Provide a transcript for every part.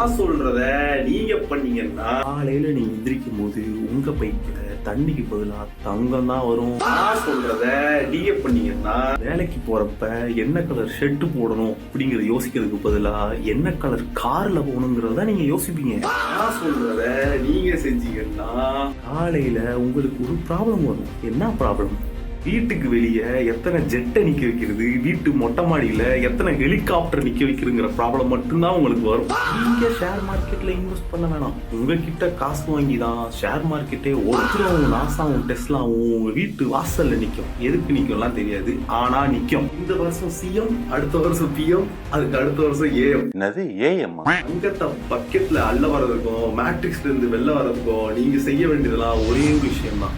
நான் சொல்றத நீங்க பண்ணீங்கன்னா காலையில நீங்க எந்திரிக்கும் போது உங்க பைப்புல தண்ணிக்கு பதிலா தங்கம் தான் வரும். நான் சொல்றத நீங்க பண்ணீங்கன்னா வேலைக்கு போறப்ப என்ன கலர் ஷர்ட் போடணும் அப்படிங்கறத யோசிக்கிறதுக்கு பதிலா என்ன கலர் கார்ல போகணுங்கிறத நீங்க யோசிப்பீங்க. நான் சொல்றத நீங்க செஞ்சீங்கன்னா காலையில உங்களுக்கு ஒரு ப்ராப்ளம் வரும். என்ன ப்ராப்ளம்? வீட்டுக்கு வெளியே எத்தனை ஜெட்டை நிக்க வைக்கிறது, வீட்டு மொட்டை மாடியில எத்தனை ஹெலிகாப்டர் நிக்க வைக்கிறதுங்கிற ப்ராப்ளம் மட்டும்தான் உங்களுக்கு வரும். நீங்க ஷேர் மார்க்கெட்ல இன்வெஸ்ட் பண்ண வேணாம். உங்ககிட்ட காசு வாங்கி தான் ஷேர் மார்க்கெட்டே ஒருத்தரும் நாசாவும் டெஸ்லாவும் உங்க வீட்டு வாசல்ல நிக்கும். எதுக்கு நிக்கும்லாம் தெரியாது, ஆனா நிக்கும். இந்த வருஷம் சிஎம், அடுத்த வருஷம் பிஎம், அதுக்கு அடுத்த வருஷம் ஏஎம். என்னது ஏஎம்? அங்கத்தை பக்கெட்ல அள்ள வர்றதுக்கும் மேட்ரிக்ஸ்ல இருந்து வெளில வர்றதுக்கும் நீங்க செய்ய வேண்டியதெல்லாம் ஒரே ஒரு விஷயம் தான்.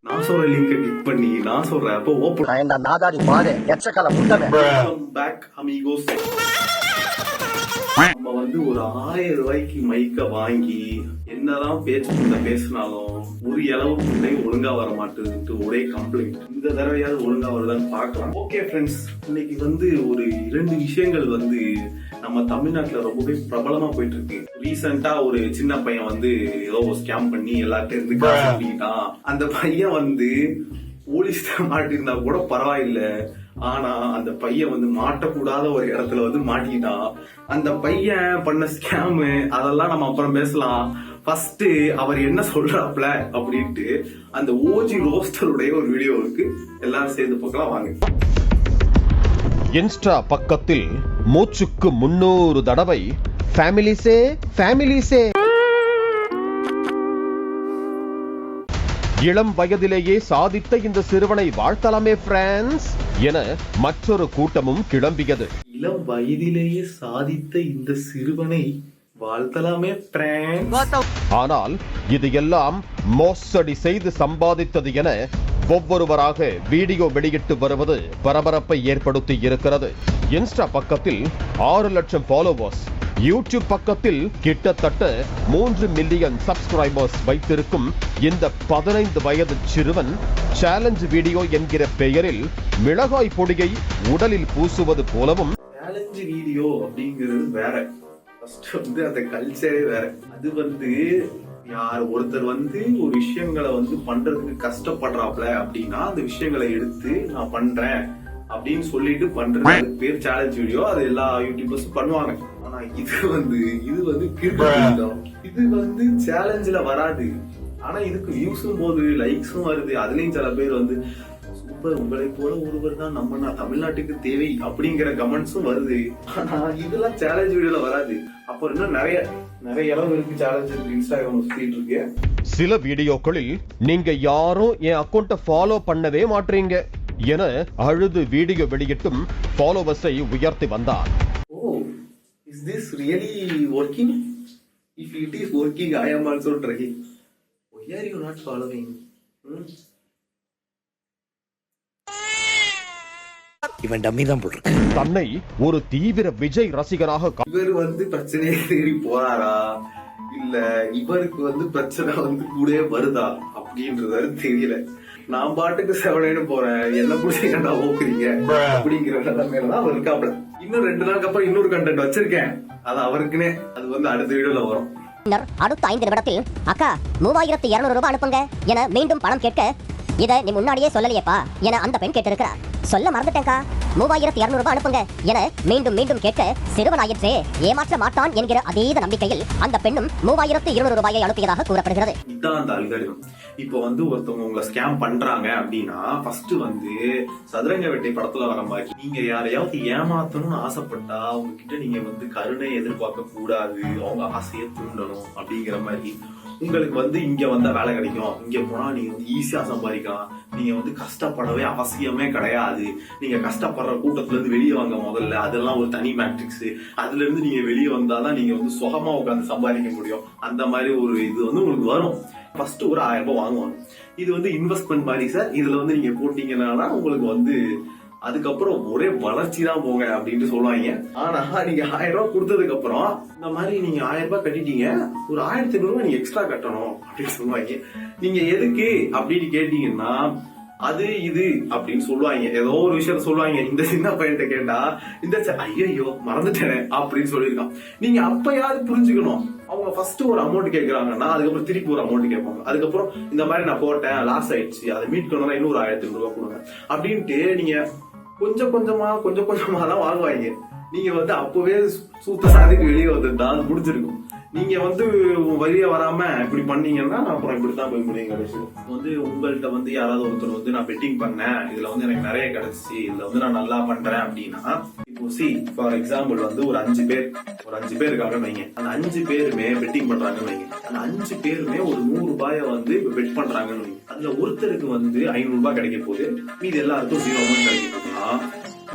நான் சொல்ற லிங்கை கிளிக் பண்ணி நான் சொல்றேன் அப்போ ஓபன் நாதாரி பாரு எச்சக்கல முண்டமே. Back amigos. நம்ம வந்து ஒரு 1000 ரூபாய்க்கு மைக்க வாங்கி என்னதான் பேசினாலும் ஒரு இளவு ஒழுங்கா வர மாட்டேங்குது, ஒரே கம்ப்ளைண்ட். இந்த தடவையாவது ஒழுங்கா வருதான்னு பார்க்கலாம். ஓகே ஃப்ரெண்ட்ஸ், இன்னைக்கு வந்து ஒரு 2 விஷயங்கள் வந்து நம்ம தமிழ்நாட்டுல ரொம்பவே பிரபலமா போயிட்டு இருக்கு. ரீசெண்டா ஒரு சின்ன பையன் வந்து ஏதோ ஸ்கேம் பண்ணி எல்லார்ட்டும் இருந்து காசு பண்ணிட்டான். அந்த பையன் வந்து போலீஸ் மாட்டிருந்தா கூட பரவாயில்ல, ஆனா அந்த பையன் வந்து மாட்டக்கூடாத ஒரு இடத்துல வந்து மாட்டிக்கிட்டான். அந்த பையன் பண்ண ஸ்கேமு அதெல்லாம் நம்ம அப்புறம் பேசலாம். ஃபர்ஸ்ட் அவர் என்ன சொல்றாப்ல அப்படின்ட்டு அந்த ஓஜி ரோஸ்டருடைய ஒரு வீடியோ இருக்கு, எல்லாரும் சேர்ந்து பார்க்கலாம் வாங்க. இன்ஸ்டா பக்கத்தில் மூச்சுக்கு 300 தடவை ஃபேமிலிஸே ஃபேமிலிஸே. இளம் வயதிலேயே சாதித்த இந்த சிறுவனை வாழ்த்தலாமே பிரான்ஸ் என மற்றொரு கூட்டமும் கிளம்பியது. இளம் வயதிலேயே சாதித்த இந்த சிறுவனை வாழ்த்தலாமே பிரான்ஸ். ஆனால் இது எல்லாம் மோசடி செய்து சம்பாதித்தது என ஒவ்வொருவராக வீடியோ வெளியிட்டு வருவது பரபரப்பை ஏற்படுத்தி இருக்கிறது. இன்ஸ்டா பக்கத்தில் 6 லட்சம் ஃபாலோவர்ஸ், யூடியூப் பக்கத்தில் கிட்டத்தட்ட 3 மில்லியன் சப்ஸ்கிரைபர்ஸ் வைத்திருக்கும் இந்த 15 வயது சிறுவன் சேலஞ்ச் வீடியோ என்கிற பெயரில் மிளகாய் பொடியை உடலில் பூசுவது போலவும். சேலஞ்ச் வீடியோ அப்படிங்கிறது வேற, ஃபர்ஸ்ட் வந்து அந்த கல்ச்சரே வேற. அது வந்து யார் ஒருத்தர் வந்து ஒரு விஷயங்களை வந்து பண்றதுக்கு கஷ்டப்படுறாப்ல அப்படின்னா அந்த விஷயங்களை எடுத்து நான் பண்றேன் அப்படின்னு சொல்லிட்டு பண்றது பேர் சேலஞ்ச் வீடியோ. அது எல்லா யூடியூபர்ஸும் பண்ணுவாங்க. ஆனா இது வந்து இது வந்து சேலஞ்சில வராது. ஆனா இதுக்கு வியூஸும் போது லைக்ஸும் வருது. அதுலயும் சில பேர் வந்து சூப்பர், உங்களை போல ஒருவர் தான் நம்ம தமிழ்நாட்டுக்கு தேவை அப்படிங்கிற கமெண்ட்ஸும் வருது. ஆனா இதெல்லாம் சேலஞ்ச் வீடியோல வராது. அப்புறம் இன்னும் நிறைய அளவு இருக்கு சேலஞ்ச் இருக்கு, இன்ஸ்டாகிராம் சுத்திட்டு இருக்கு. சில வீடியோக்களில் நீங்க யாரும் என் அக்கௌண்ட்டை ஃபாலோ பண்ணவே மாட்டீங்க என அழுது வீடியோ வெளியிட்டும் ஃபாலோவர்ஸை உயர்த்தி வந்தார். Oh, is this really working? If it is working, I am also trying. Why are you not following? இவன் டம்மி தான் போட்டு தன்னை ஒரு தீவிர விஜய் ரசிகராக இவர் வந்து பிரச்சனையை தேடி போறாரா இல்ல இவருக்கு வந்து பிரச்சனை வந்து கூட வருதா அப்படின்றது தெரியல. நான் பாட்டுக்கு செவனேன்னு போறேன், என்ன புடிச்சீங்கடா ஓக்குறீங்க அப்படிங்கிற நிலைமையிலதான் அவர் இருக்காப்ல. இன்னும் 2 நாளுக்கு அப்புறம் இன்னொரு கண்டென்ட் வச்சிருக்கேன், அது அவருக்குன்னே. அது வந்து அடுத்த வீடியோல வரும். அடுத்த 5 நிமிடத்தில் அக்கா 3200 ரூபாய் அனுப்புங்க என மீண்டும் பணம் கேட்க, இதை நீ முன்னாடியே சொல்லலையேப்பா என அந்த பெண் கேட்டிருக்கிறார். சொல்ல மறந்துட்டேன்க்கா, 3200 ரூபாய் அனுப்புங்க என மீண்டும் கேட்க சிறுவனாயிற்றே ஏமாற்ற மாட்டான் என்கிற அதீத நம்பிக்கையில் அந்த பெண்ணும் 3200 ரூபாயை அனுப்பியதாக கூறப்படுகிறது. இதான் அந்த அல்காரிதம். இப்போ வந்து ஒருத்தவங்க உங்களை ஸ்கேம் பண்றாங்க அப்படின்னா ஃபர்ஸ்ட் வந்து சதுரங்க வேட்டை படத்துல வர மாதிரி நீங்க யாரையாவது ஏமாத்தணும்னு ஆசைப்பட்டா அவங்க கிட்ட நீங்க வந்து கருணை எதிர்பார்க்க கூடாது, அவங்க ஆசையை தூண்டணும் அப்படிங்கிற மாதிரி. உங்களுக்கு வந்து இங்க வந்தா வேலை கிடைக்கும், இங்க போனா நீங்க வந்து ஈஸியா சம்பாதிக்கலாம், நீங்க வந்து கஷ்டப்படவே அவசியமே கிடையாது, நீங்க கஷ்டப்படுற கூட்டத்துல இருந்து வெளியே வாங்க முதல்ல, அதெல்லாம் ஒரு தனி மேட்ரிக்ஸ், அதுல இருந்து நீங்க வெளியே வந்தாதான் நீங்க வந்து சுகமா உட்காந்து சம்பாதிக்க முடியும். அந்த மாதிரி ஒரு இது வந்து உங்களுக்கு வரும். ஃபர்ஸ்ட் ஒரு 1000 ரூபாய் வாங்குவாங்க. இது வந்து இன்வெஸ்ட்மெண்ட் மாதிரி சார், இதுல வந்து நீங்க போட்டீங்கன்னா உங்களுக்கு வந்து அதுக்கப்புறம் ஒரே வளர்ச்சி தான் போங்க அப்படின்னு சொல்லுவாங்க. ஆனா நீங்க 1000 ரூபாய் கொடுத்ததுக்கு அப்புறம் இந்த மாதிரி நீங்க 1000 ரூபாய் கட்டிட்டீங்க, ஒரு 1500 ரூபாய் நீங்க எக்ஸ்ட்ரா கட்டணும் அப்படின்னு சொல்லுவாங்க. நீங்க எதுக்கு அப்படின்னு கேட்டீங்கன்னா அது இது அப்படின்னு சொல்லுவாங்க, ஏதோ ஒரு விஷயம் சொல்லுவாங்க. இந்த சின்ன பையன்கிட்ட கேட்டா இந்த ஐயோ மறந்துட்டேனே அப்படின்னு சொல்லியிருக்கான். நீங்க அப்பயாவது புரிஞ்சுக்கணும். அவங்க ஃபர்ஸ்ட் ஒரு அமௌண்ட் கேட்கறாங்கன்னா அதுக்கப்புறம் திருப்பி ஒரு அமௌண்ட் கேட்பாங்க. அதுக்கப்புறம் இந்த மாதிரி நான் போட்டேன் லாஸ் ஆயிடுச்சு, அதை மீட் பண்ணா இன்னொரு 1500 ரூபாய் கொடுங்க அப்படின்ட்டு நீங்க கொஞ்சம் கொஞ்சமா தான் வாங்குவாங்க. நீங்க வந்து அப்பவே சூத்தராதுக்கு வெளியே வந்துட்டா அது முடிஞ்சிருக்கும். நீங்க வந்து வெளிய வராம இப்படி பண்ணீங்கன்னா அப்புறம் இப்படித்தான் போய் முடியுங்க. வந்து உங்கள்கிட்ட வந்து யாராவது ஒருத்தர் வந்து நான் பெட்டிங் பண்ணேன், இதுல வந்து எனக்கு நிறைய கிடைச்சிச்சு, இதுல வந்து நான் நல்லா பண்றேன் அப்படின்னா, இப்போ ஃபார் எக்ஸாம்பிள் வந்து ஒரு 5 பேர் இருக்காங்கன்னு வைங்க. அந்த 5 பேருமே பெட்டிங் பண்றாங்கன்னு வைங்க. அந்த 5 பேருமே ஒரு 100 ரூபாய வந்து பெட் பண்றாங்கன்னு வைங்க. அதுல ஒருத்தருக்கு வந்து 500 ரூபாய் கிடைக்க போகுது, மீது எல்லாருக்கும் 0 அமௌண்ட் கிடைக்க போகுதுன்னா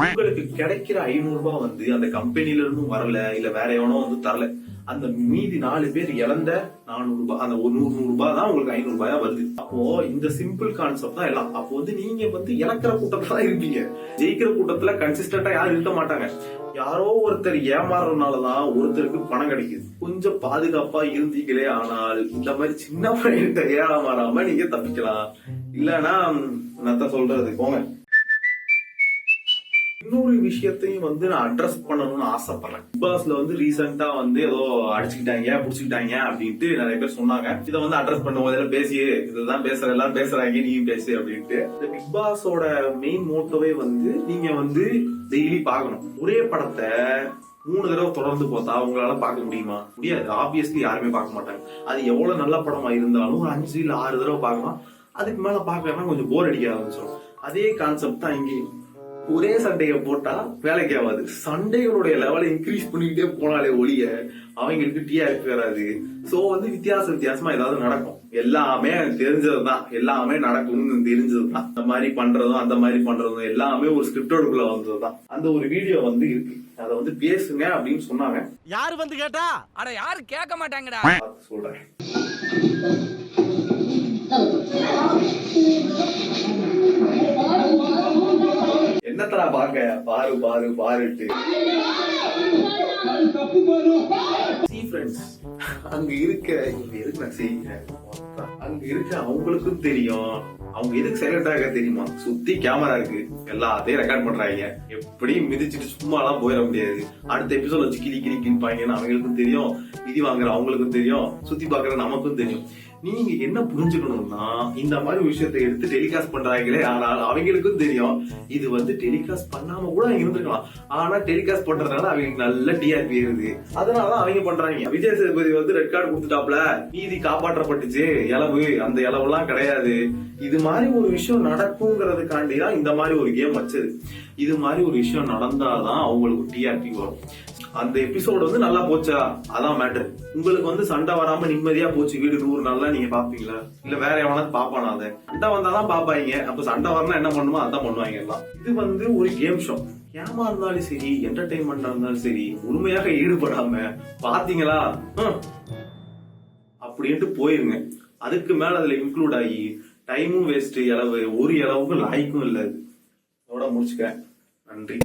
உங்களுக்கு கிடைக்கிற 500 ரூபாய் வந்து அந்த கம்பெனில இருந்தும் வரல, இல்ல வேற எவனோ வந்து தரல. அந்த மீதி 4 பேர் இழந்த 400 ரூபாய், அந்த 100 ரூபாய் தான் உங்களுக்கு 500 ரூபாயா வருது. அப்போ இந்த சிம்பிள் கான்செப்ட் தான் எல்லாம். அப்போ வந்து நீங்க வந்து இழக்கிற கூட்டத்துல தான் இருப்பீங்க, ஜெயிக்கிற கூட்டத்துல கன்சிஸ்டன்டா யாரும் இருக்க மாட்டாங்க. யாரோ ஒருத்தர் ஏமாறுறதுனாலதான் ஒருத்தருக்கு பணம் கிடைக்குது. கொஞ்சம் பாதுகாப்பா இருந்தீங்களே ஆனால் இந்த மாதிரி சின்ன பையன்கிட்ட ஏமாறாம நீங்க தப்பிக்கலாம். இல்லன்னா நான் சொல்றது போங்க. இன்னொரு விஷயத்தையும் வந்து நான் அட்ரஸ் பண்ணணும்னு ஆசைப்படுறேன். பிக் பாஸ்ல வந்து ரீசெண்டா வந்து ஏதோ அடிச்சுக்கிட்டாங்க புடிச்சுக்கிட்டாங்க அப்படின்ட்டு நிறைய பேர் சொன்னாங்க. இதை வந்து அட்ரஸ் பண்ண முதல்ல பேசி இதுதான் பேசுற எல்லாரும் பேசுறாங்க நீ பேசு அப்படின்ட்டு. இந்த பிக் பாஸோட மெயின் மோட்டோவே வந்து நீங்க வந்து டெய்லி பார்க்கணும். ஒரே படத்தை 3 தடவை தொடர்ந்து பார்த்தா உங்களால பார்க்க முடியுமா? முடியாது. ஆப்வியஸ்லி யாருமே பார்க்க மாட்டாங்க. அது எவ்வளவு நல்ல படமா இருந்தாலும் 5 இல்ல 6 தடவை பார்க்கலாம். அதுக்கு மேல பார்க்கலன்னா கொஞ்சம் போர் அடிக்க ஆரம்பிச்சிடும். அதே கான்செப்ட் தான் இங்கேயும். ஒரே சண்டையை போட்டா வேலைக்கு ஆகாது. சண்டைகளுடைய லெவலை இன்க்ரீஸ் பண்ணிக்கிட்டே போனாலே ஒழிய அவங்களுக்கு டிஆர்பி வராது. சோ வந்து வித்தியாசமா ஏதாவது நடக்கும். எல்லாமே தெரிஞ்சதுதான், எல்லாமே நடக்கும்னு தெரிஞ்சதுதான். அந்த மாதிரி பண்றதும் அந்த மாதிரி பண்றதும் எல்லாமே ஒரு ஸ்கிரிப்டோடுக்குள்ள வந்ததுதான். அந்த ஒரு வீடியோ வந்து இருக்கு, அதை வந்து பேசுங்க அப்படின்னு சொன்னாங்க. யாரு வந்து கேட்டா? அட யாரு கேட்க மாட்டாங்கடா. சொல்றேன். என்னத்தடா பாக்க பாருட்டு அங்க இருக்க எதுக்கு நான் செய்கிறேன், அங்க இருக்க அவங்களுக்கும் தெரியும். அவங்க எதுக்கு சைலண்டாக தெரியுமா? சுத்தி கேமரா இருக்கு, எல்லாத்தையும் ரெக்கார்ட் பண்றாங்க. எப்படியும் மிதிச்சுட்டு சும்மா எல்லாம் போயிட முடியாது. அடுத்த எபிசோட் வச்சு கிளிப்பாங்கன்னு அவங்களுக்கும் தெரியும், விதி வாங்குற அவங்களுக்கும் தெரியும், சுத்தி பாக்குற நமக்கும் தெரியும். நீங்க என்ன புரிஞ்சுக்கணும்னா, இந்த மாதிரி விஷயத்தை எடுத்து டெலிகாஸ்ட் பண்றாங்களே, ஆனால் அவங்களுக்கும் தெரியும் இது வந்து டெலிகாஸ்ட் பண்ணாம கூட அவங்க இருந்திருக்கலாம். ஆனா டெலிகாஸ்ட் பண்றதுனால அவங்களுக்கு நல்ல டிஆர்பி ஏறுது, அதனாலதான் அவங்க பண்றாங்க. விஜய் சேதுபதி வந்து ரெட் கார்டு கொடுத்துட்டாப்ல, நீதி காப்பாற்றப்பட்டுச்சு, இளவு அந்த இளவு எல்லாம் கிடையாது. இது மாதிரி ஒரு விஷயம் நடக்குங்கிறதுக்காண்டிதான் இந்த மாதிரி ஒரு கேம் வச்சது. இது மாதிரி ஒரு விஷயம் நடந்தாதான் அவங்களுக்கு டிஆர்பி வரும். அந்த எபிசோடு வந்து நல்லா போச்சா, அதான் மேட்டர். உங்களுக்கு வந்து சண்டை வராம நிம்மதியா போச்சு வீடு 100 நாள்ல நீங்க பாப்பீங்களா? இல்ல வேற எவனாவது பாப்பானா? அதை சண்டை வந்தாதான் பாப்பாங்க. அப்ப சண்டை வரலாம் என்ன பண்ணுமோ அதான் பண்ணுவாங்க எல்லாம். இது வந்து ஒரு கேம் ஷோ. ஏமா இருந்தாலும் சரி, என்டர்டைன்மெண்டா இருந்தாலும் சரி, முழுமையாக ஈடுபடாம பாத்தீங்களா அப்படின்ட்டு போயிருங்க. அதுக்கு மேல அதுல இன்க்ளூட் ஆகி டைமும் வேஸ்ட், இளவு ஒரு இளவுக்கும் லாய்க்கும் இல்ல. இதோட முடிச்சுக்கிறேன். நன்றி.